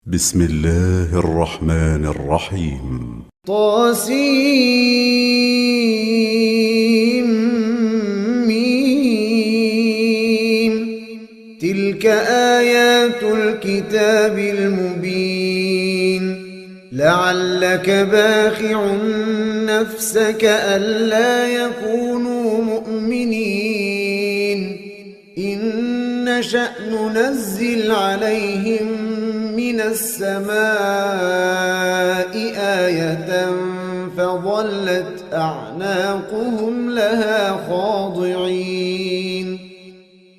بسم الله الرحمن الرحيم. طاسيم. تلك آيات الكتاب المبين. لعلك باخع نفسك ألا يكونوا مؤمنين إن نشأ ننزل عليهم من السماء آية فظلت أعناقهم لها خاضعين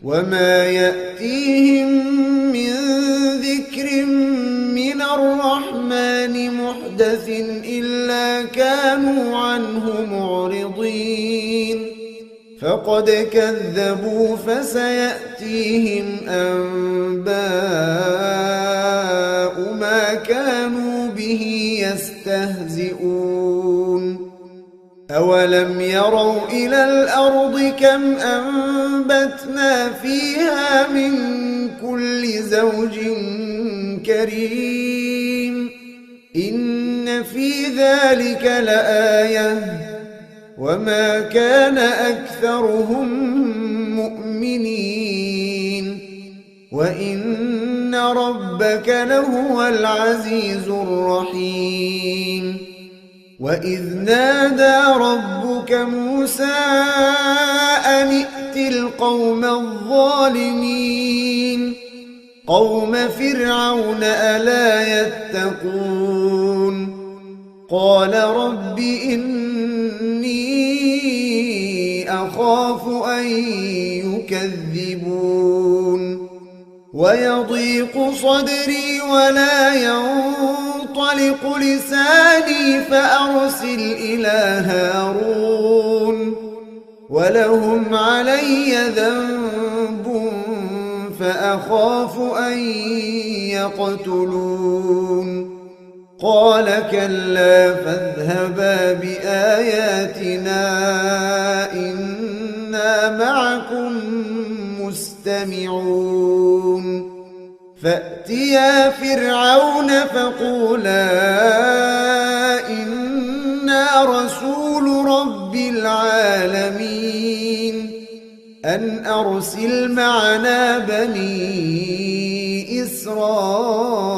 وما يأتيهم من ذكر من الرحمن محدث إلا كانوا عنه معرضين فقد كذبوا فسيأتيهم أنباء ما كانوا به يستهزئون أولم يروا إلى الأرض كم أنبتنا فيها من كل زوج كريم إن في ذلك لآية وما كان أكثرهم مؤمنين وإن ربك لهو العزيز الرحيم وإذ نادى ربك موسى أن ائت القوم الظالمين قوم فرعون ألا يتقون قال رب إني أخاف أن يكذبون ويضيق صدري ولا ينطلق لساني فأرسل إلى هارون ولهم علي ذنب فأخاف أن يقتلون قال كلا فاذهبا بآياتنا إنا معكم مستمعون فأتيا فرعون فقولا إنا رسول رب العالمين أن أرسل معنا بني إسرائيل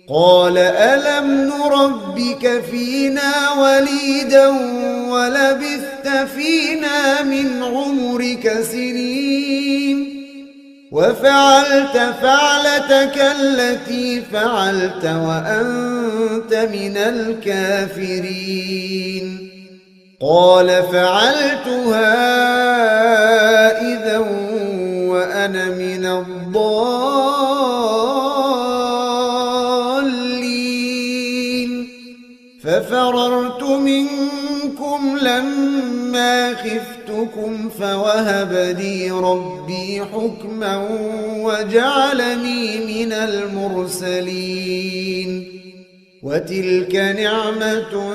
قال ألم نربك فينا وليدا ولبثت فينا من عمرك سنين وفعلت فعلتك التي فعلت وأنت من الكافرين قال فعلتها إذا وأنا من الضالين ففررت منكم لما خفتكم فوهب لي ربي حكما وجعلني من المرسلين وتلك نعمة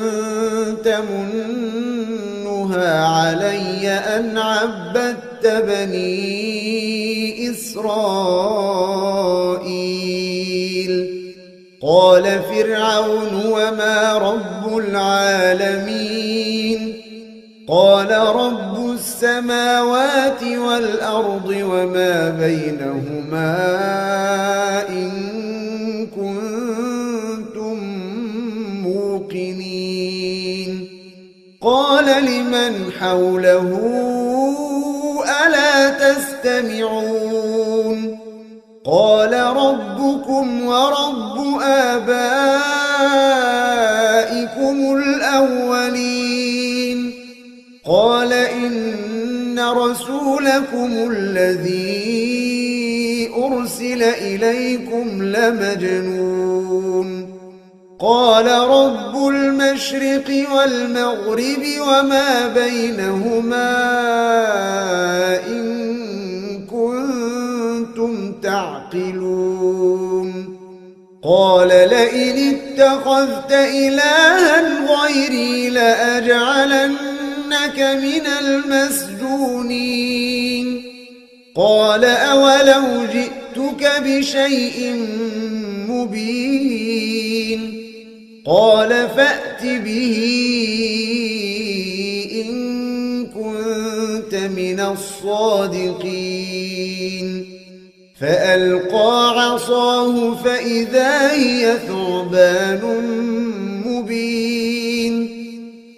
تمنها علي أن عبدت بني إسرائيل قال فرعون وما رب العالمين قال رب السماوات والأرض وما بينهما إن كنتم موقنين قال لمن حوله ألا تستمعون قال ربكم ورب آبائكم الأولين قال إن رسولكم الذي أرسل إليكم لمجنون قال رب المشرق والمغرب وما بينهما إن كنتم تعقلون قال لئن اتخذت إلها غيري لأجعلنك من المسجونين قال أولو جئتك جئتك بشيء مبين قال فأت به إن كنت من الصادقين فألقى عصاه فإذا هي ثعبان مبين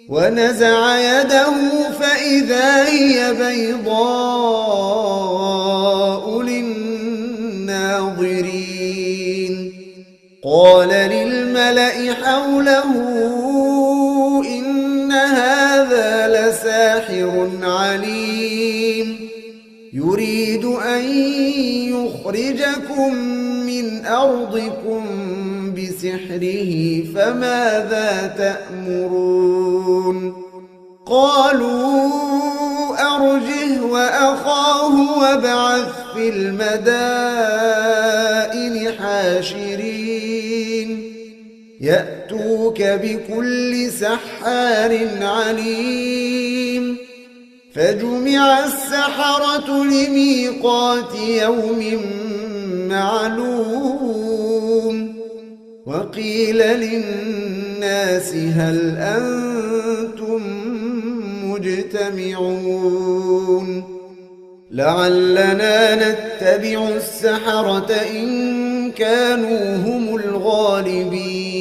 ونزع يده فإذا هي بيضاء للناظرين قال للملأ حوله إن هذا لساحر عليم يريد أن يخرجكم من أرضكم بسحره فماذا تأمرون قالوا أرجه وأخاه وابعث في المدائن حاشرين يأتوك بكل سحار عليم فجمع السحرة لميقات يوم معلوم وقيل للناس هل أنتم مجتمعون لعلنا نتبع السحرة إن كانوا هم الغالبين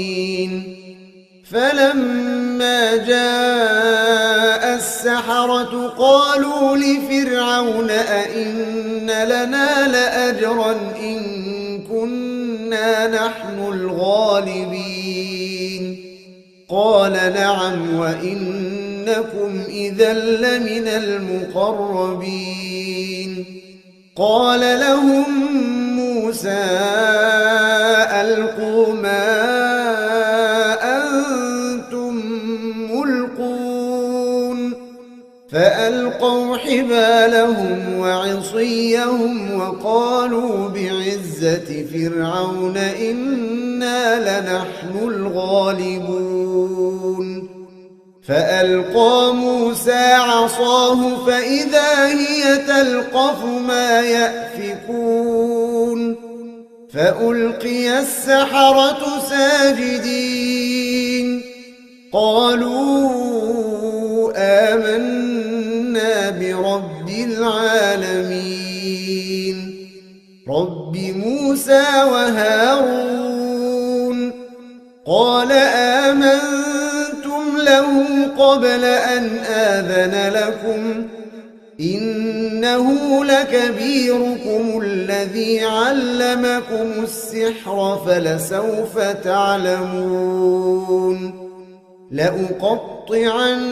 فلما جاء السحرة قالوا لفرعون أئن لنا لأجرا إن كنا نحن الغالبين قال نعم وإنكم إذا لمن المقربين قال لهم موسى ألقوا ما أنتم ملقون فألقوا حبالهم وعصيهم وقالوا بعزة فرعون إنا لنحن الغالبون فألقى موسى عصاه فإذا هي تلقف ما يأفكون فألقي السحرة ساجدين قالوا آمنا برب العالمين رب موسى وهارون قال آمنتم له قبل أن آذن لكم إنه لكبيركم الذي علمكم السحر فلسوف تعلمون لأقطعن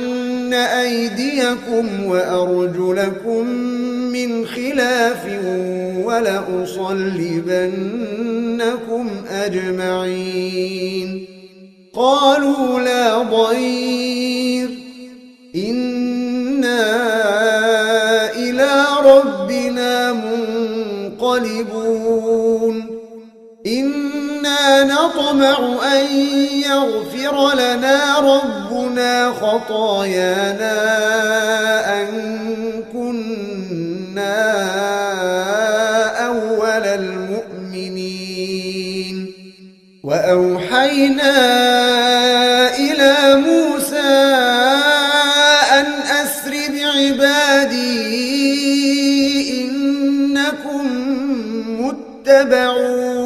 أيديكم وأرجلكم من خلاف ولأصلبنكم أجمعين قالوا لا ضير إنا إلى ربنا منقلبون إنا نطمع أن يغفر لنا ربنا خطايانا أن كنا أول المؤمنين وأوحينا إلى موسى أن أسر بعبادي إنكم متبعون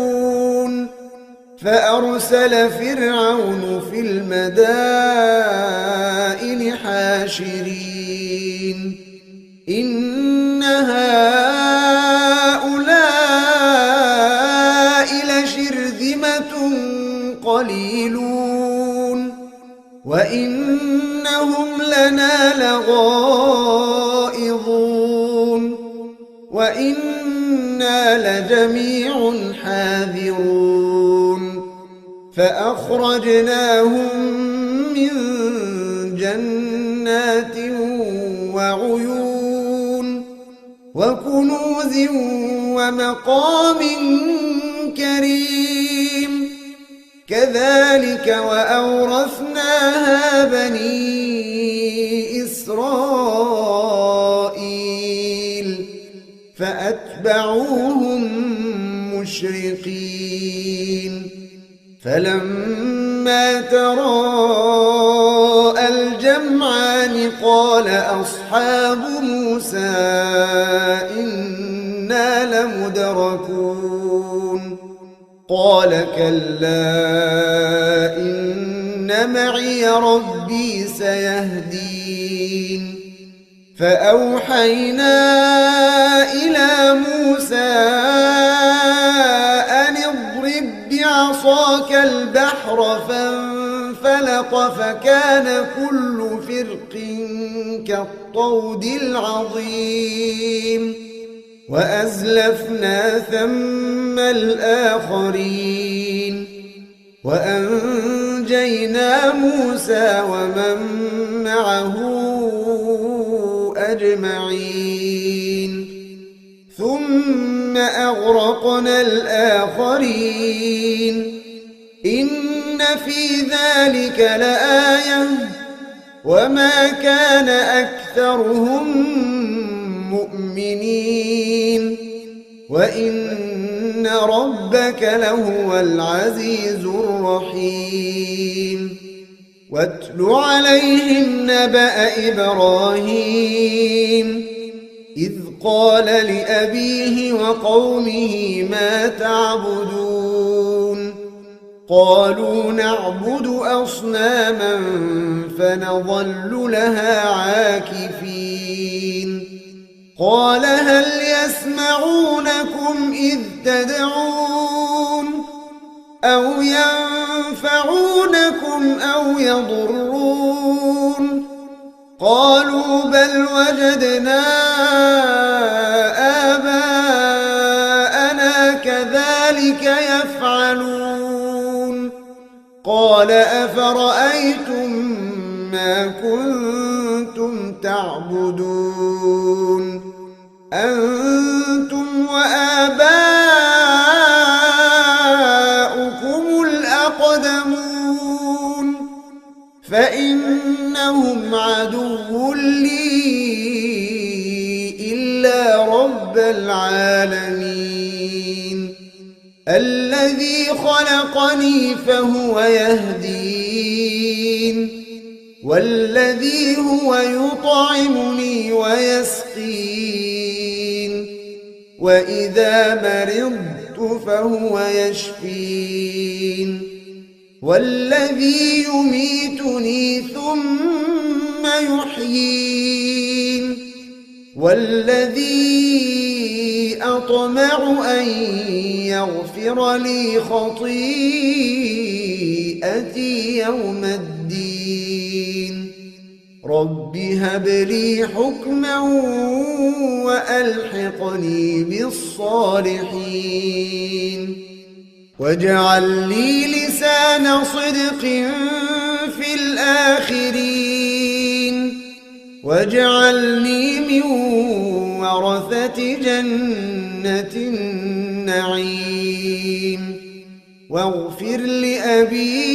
فأرسل فرعون في المدائن حاشرين إن هؤلاء لشرذمة قليلون وإنهم لنا لغائظون وإنا لجميع حاذرون فأخرجناهم من جنات وعيون وكنوز ومقام كريم كذلك وأورثناها بني إسرائيل فأتبعوهم مشرقين فلما تراءى الجمعان قال أصحاب موسى إنا لمدركون قال كلا إن معي ربي سيهدين فأوحينا إلى موسى أن اضرب بعصاك البحر فانفلق فكان كل فرق كالطود العظيم وأزلفنا ثم الآخرين وأنجينا موسى ومن معه أجمعين ثم أغرقنا الآخرين إن في ذلك لآية وما كان أكثرهم مؤمنين وإن ربك لهو العزيز الرحيم واتل عليهم نبأ إبراهيم إذ قال لأبيه وقومه ما تعبدون قالوا نعبد أصناما فنظل لها عاكفين قال هل يسمعونكم إذ تدعون أو ينفعونكم أو يضرون قالوا بل وجدنا آباءنا كذلك يفعلون قال أفرأيتم ما كنتم تعبدون أنتم وآباؤكم الأقدمون فإنهم عدو لي إلا رب العالمين الذي خلقني فهو يهدين والذي هو يطعمني ويسقين وإذا مرضت فهو يشفين والذي يميتني ثم يحيين والذي أطمع أن يغفر لي خطيئتي يوم الدين رب هب لي حكما وألحقني بالصالحين واجعل لي لسان صدق في الآخرين واجعلني من ورثة جنة النعيم واغفر لأبي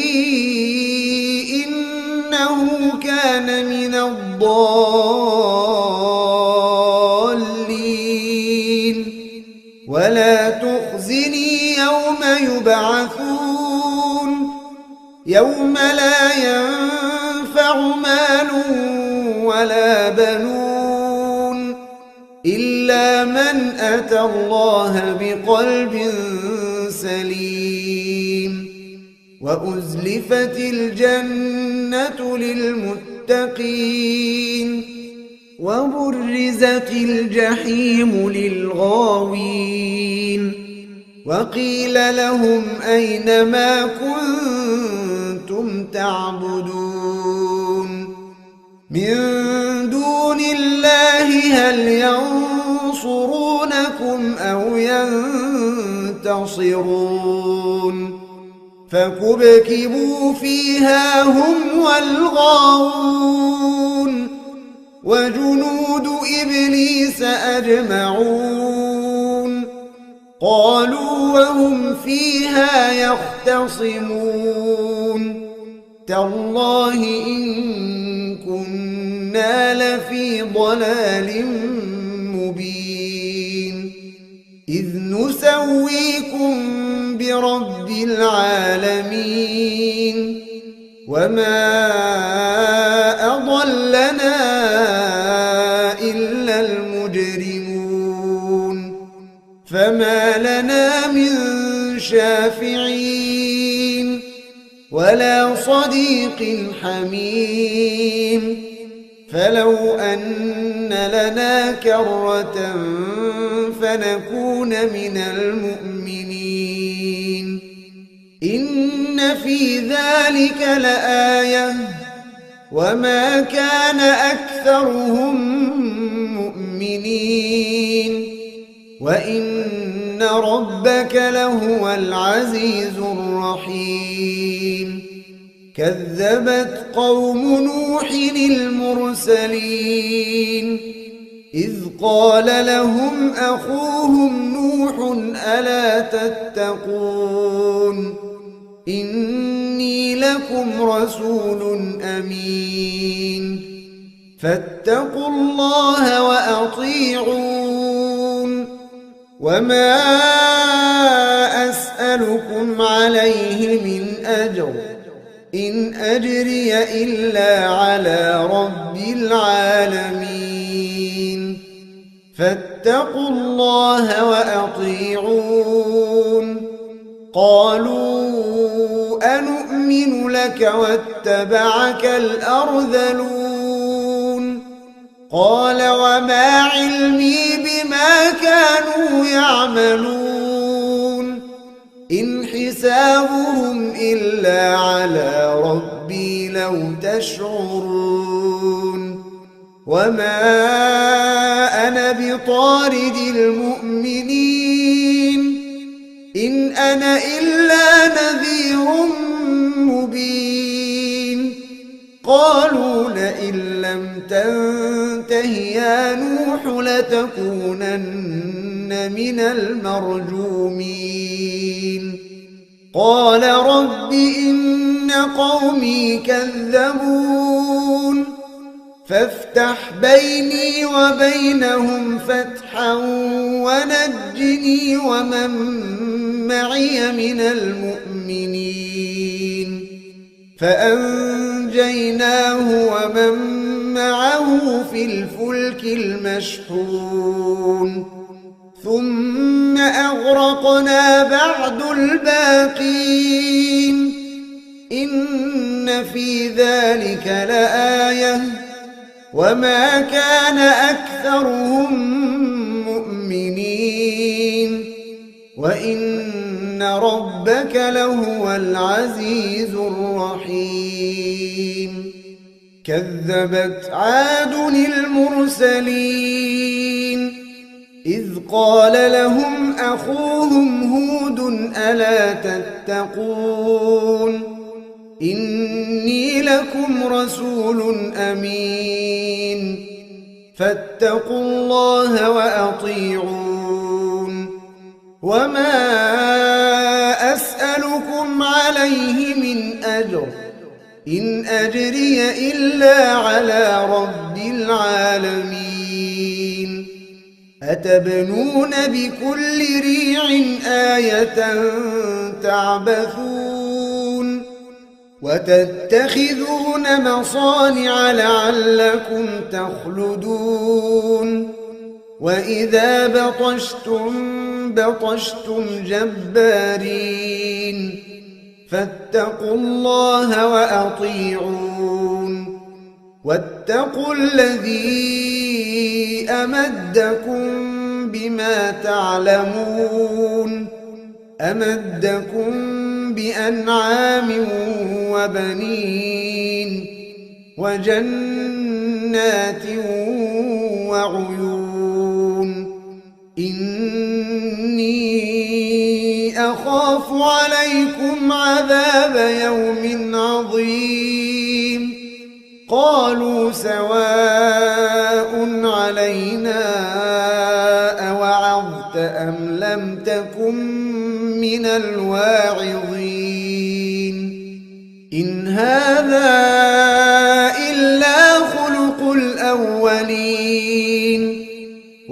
إنه كان من الضالين ولا تخزني يوم يبعثون يوم لا ينفع مال ولا بنون إلا من أتى الله بقلب سليم وأزلفت الجنة للمتقين وبرزت الجحيم للغاوين وقيل لهم أين ما كنتم تعبدون من دون الله هل ينصرونكم أو ينتصرون فكبكبوا فيها هم والغاوون وجنود إبليس أجمعون قالوا وهم فيها يختصمون تالله إن كنا لفي ضلال مبين إذ نسويكم برب العالمين وما أضلنا إلا المجرمون فما لنا من شافعين ولا صديق حميم فلو أن لنا كرة فنكون من المؤمنين إن في ذلك لآية وما كان أكثرهم مؤمنين وإن ربك لهو العزيز الرحيم كذبت قوم نوح المرسلين إذ قال لهم أخوهم نوح ألا تتقون إني لكم رسول أمين فاتقوا الله وأطيعون وما أسألكم عليه من أجر إن أجري إلا على رب العالمين فاتقوا الله وأطيعون قالوا أنؤمن لك واتبعك الأرذلون قال وما علمي بما كانوا يعملون إن حسابهم إلا على ربي لو تشعرون وما أنا بطارد المؤمنين إن أنا إلا نذير مبين قالوا لئن لم تنته يا نوح لتكونن من المرجومين قال رب إن قومي كذبون فافتح بيني وبينهم فتحا ونجني ومن معي من المؤمنين فأنجيناه ومن معه في الفلك المشحون ثم أغرقنا بعد الباقين إن في ذلك لآية وما كان أكثرهم مؤمنين وإن ربك لهو العزيز الرحيم كذبت عاد المرسلين إذ قال لهم أخوهم هود ألا تتقون إني لكم رسول أمين فاتقوا الله وأطيعون وما أسألكم عليه من أجر إن أجري إلا على رب العالمين أتبنون بكل ريع آية تعبثون وتتخذون مصانع لعلكم تخلدون وإذا بطشتم جبارين فاتقوا الله وأطيعون واتقوا الذي أمدكم بما تعلمون أمدكم بأنعام وبنين وجنات وعيون إني أخاف عليكم عذاب يوم عظيم قالوا سواء علينا أوعظت أم لم تكن من الواعظين إن هذا إلا خلق الأولين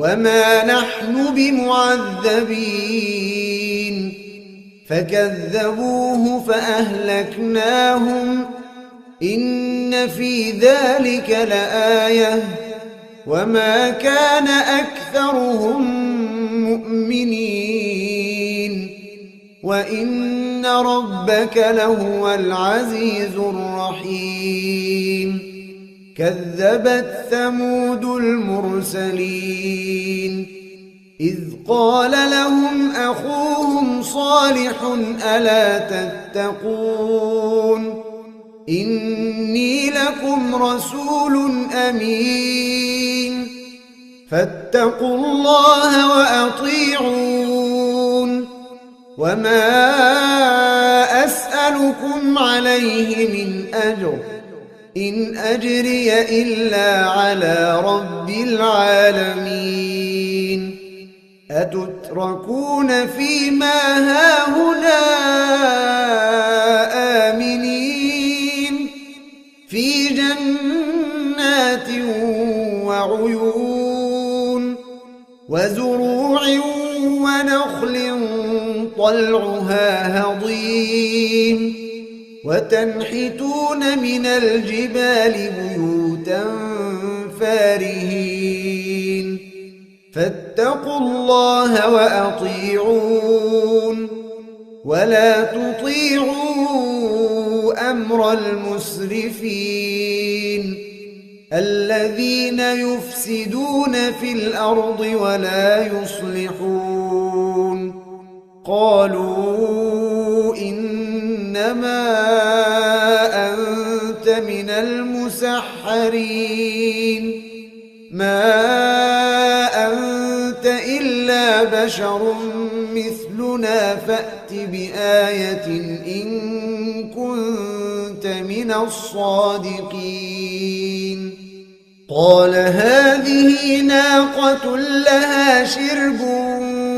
وما نحن بمعذبين فكذبوه فأهلكناهم إن في ذلك لآية وما كان أكثرهم مؤمنين وإن ربك لهو العزيز الرحيم كذبت ثمود المرسلين إذ قال لهم أخوهم صالح ألا تتقون إني لكم رسول أمين فاتقوا الله وأطيعون وما أسألكم عليه من أجر إن أجري إلا على رب العالمين أتتركون فيما هاهنا آمنين في جنات وعيون وزروع ونخل طلعها هضيم وتنحتون من الجبال بيوتا فارهين فاتقوا الله وأطيعون ولا تطيعوا أمر المسرفين الذين يفسدون في الأرض ولا يصلحون قالوا إنما أنت من المسحرين ما أنت إلا بشر مثلنا فأت بآية إن كنت من الصادقين قال هذه ناقة لها شرب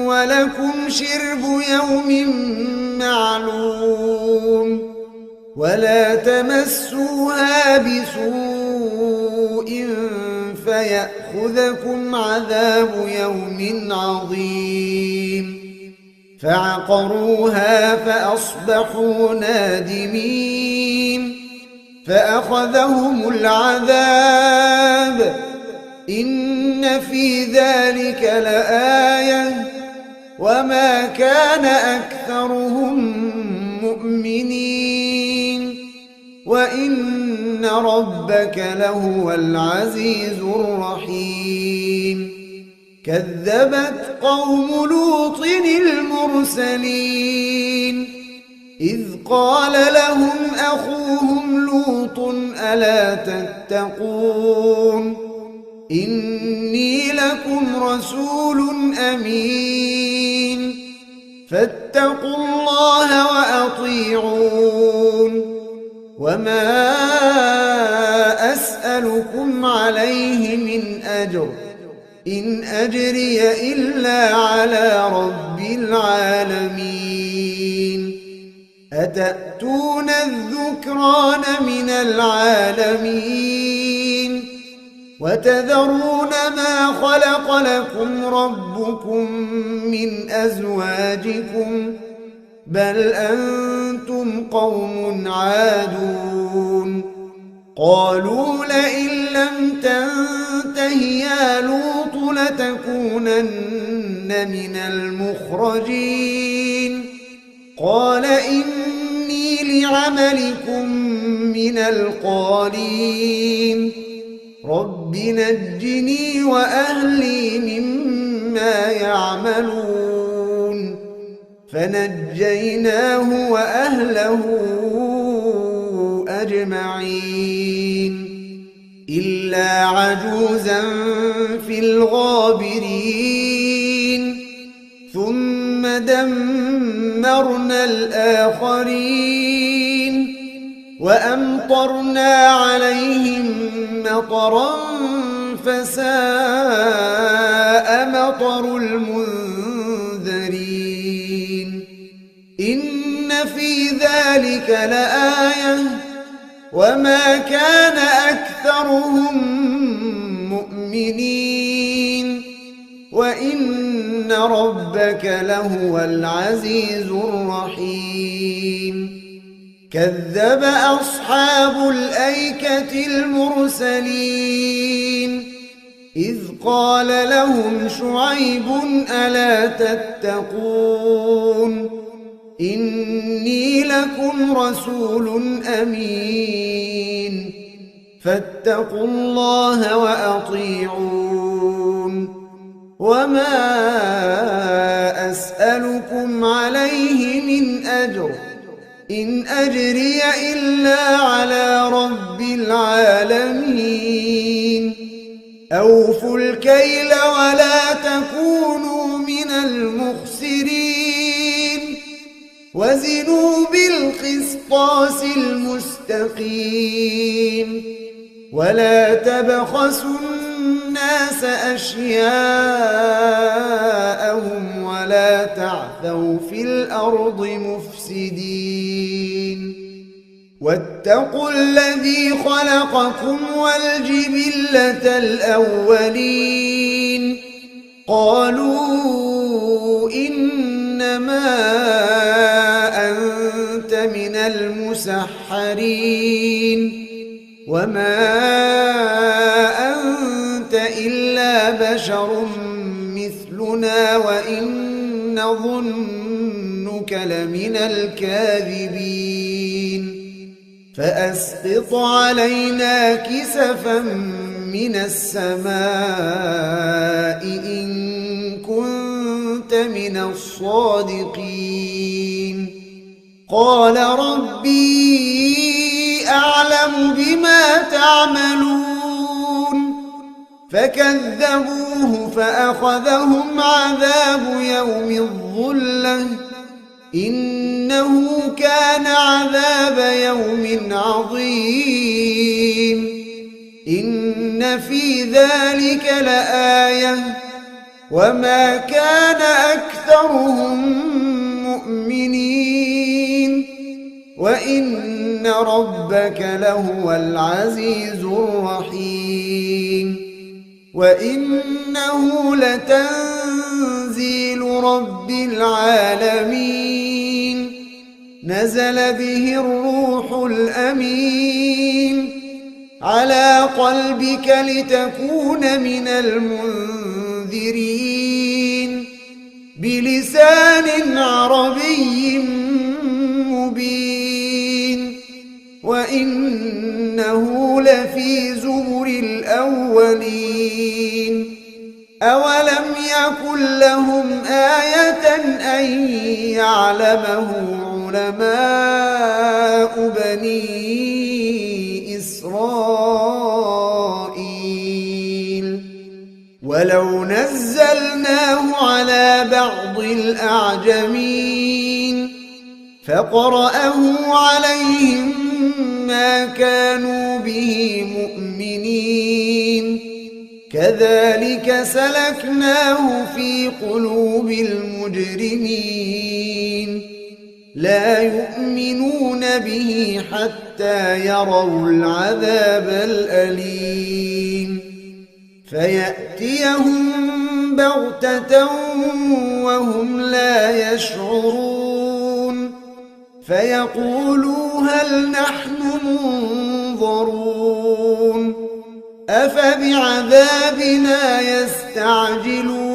ولكم شرب يوم معلوم ولا تمسوها بسوء فيأخذكم عذاب يوم عظيم فعقروها فأصبحوا نادمين فأخذهم العذاب إن في ذلك لآية وما كان أكثرهم مؤمنين وإن ربك لهو العزيز الرحيم كذبت قوم لوط المرسلين إذ قال لهم أخوهم لوط ألا تتقون إني لكم رسول أمين فاتقوا الله وأطيعون وما أسألكم عليه من أجر إن أجري إلا على رب العالمين أتأتون الذكران من العالمين وتذرون ما خلق لكم ربكم من أزواجكم بل أنتم قوم عادون قالوا لئن لم تنته يا لوط لتكونن من المخرجين قال إني لعملكم من القالين رب نجني وأهلي مما يعملون فنجيناه وأهله أجمعين إلا عجوزا في الغابرين ثم دمرنا الآخرين وأمطرنا عليهم مطرا فساء مطر المنذرين إن في ذلك لآية وما كان أكثرهم مؤمنين ربك لهو العزيز الرحيم كذب أصحاب الأيكة المرسلين إذ قال لهم شعيب ألا تتقون إني لكم رسول أمين فاتقوا الله وأطيعون وما أسألكم عليه من أجر إن أجري إلا على رب العالمين أوفوا الكيل ولا تكونوا من المخسرين وزنوا بالقسطاس المستقيم ولا تبخسوا الناس أشياءهم ولا تعثوا في الأرض مفسدين واتقوا الذي خلقكم والجبلة الأولين قالوا إنما أنت من المسحرين وما أنت إلا بشر مثلنا وإن نظنك لمن الكاذبين فأسقط علينا كسفا من السماء إن كنت من الصادقين قال ربي أعلم بما تعملون فكذبوه فأخذهم عذاب يوم الظلة إنه كان عذاب يوم عظيم إن في ذلك لآية وما كان أكثرهم مؤمنين وإن ربك لهو العزيز الرحيم وإنه لتنزيل رب العالمين نزل به الروح الأمين على قلبك لتكون من المنذرين بلسان عربي مبين وإنه لفي زبر الأولين أولم يكن لهم آية أن يعلمه علماء بني إسرائيل ولو نزلناه على بعض الأعجمين فقرأه عليهم ما كانوا به مؤمنين كذلك سلكناه في قلوب المجرمين لا يؤمنون به حتى يروا العذاب الأليم فيأتيهم بغتة وهم لا يشعرون فيقولوا هل نحن منظرون أفبعذابنا يستعجلون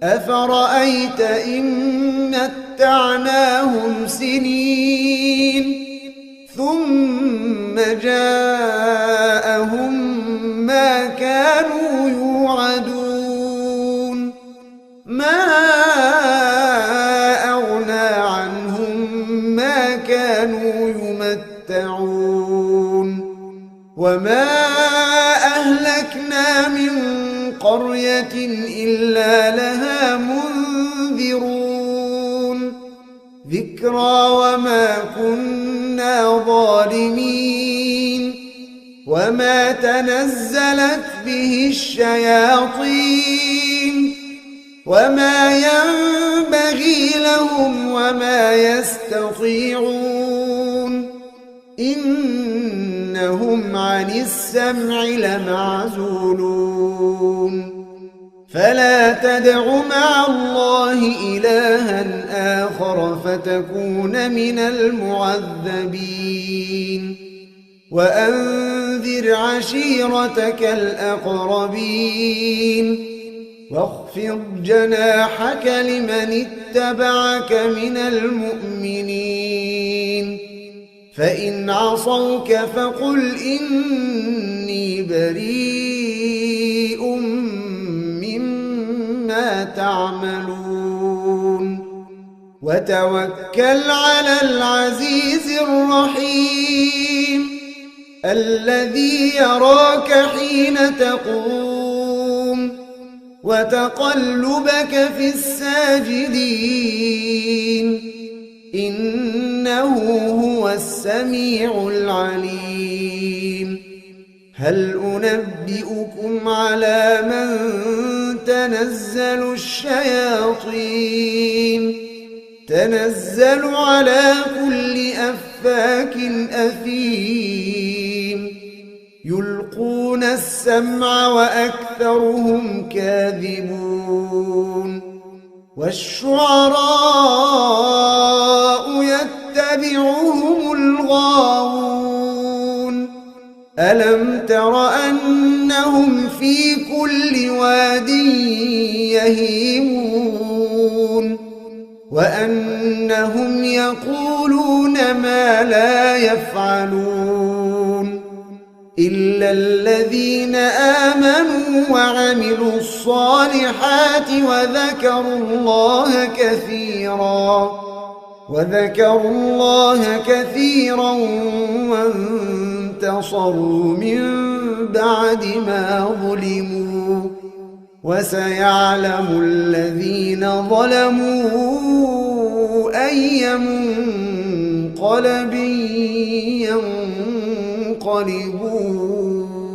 أفرأيت إن متعناهم سنين ثم جاءهم ما كانوا يوعدون ما أغنى عنهم ما كانوا يمتعون وما أهلكنا من قرية إلا لها منذرون ذكرى وما كنا ظالمين وما تنزلت به الشياطين وما ينبغي لهم وما يستطيعون إنهم عن السمع لمعزولون فلا تدع مع الله إلها آخر فتكون من المعذبين وأنذر عشيرتك الأقربين واخفض جناحك لمن اتبعك من المؤمنين فإن عصوك فقل إني بريء مما تعملون وتوكل على العزيز الرحيم الذي يراك حين تقوم وتقلبك في الساجدين إنه هو السميع العليم هل أنبئكم على من تنزل الشياطين تنزل على كل أفاك أثيم يلقون السمع وأكثرهم كاذبون والشعراء يتبعهم الغاوون ألم تر أنهم في كل واد يهيمون وأنهم يقولون ما لا يفعلون إلا الذين آمنوا وعملوا الصالحات وذكروا الله كثيرا وانتصروا من بعد ما ظلموا وسيعلم الذين ظلموا أي منقلب ينقلبون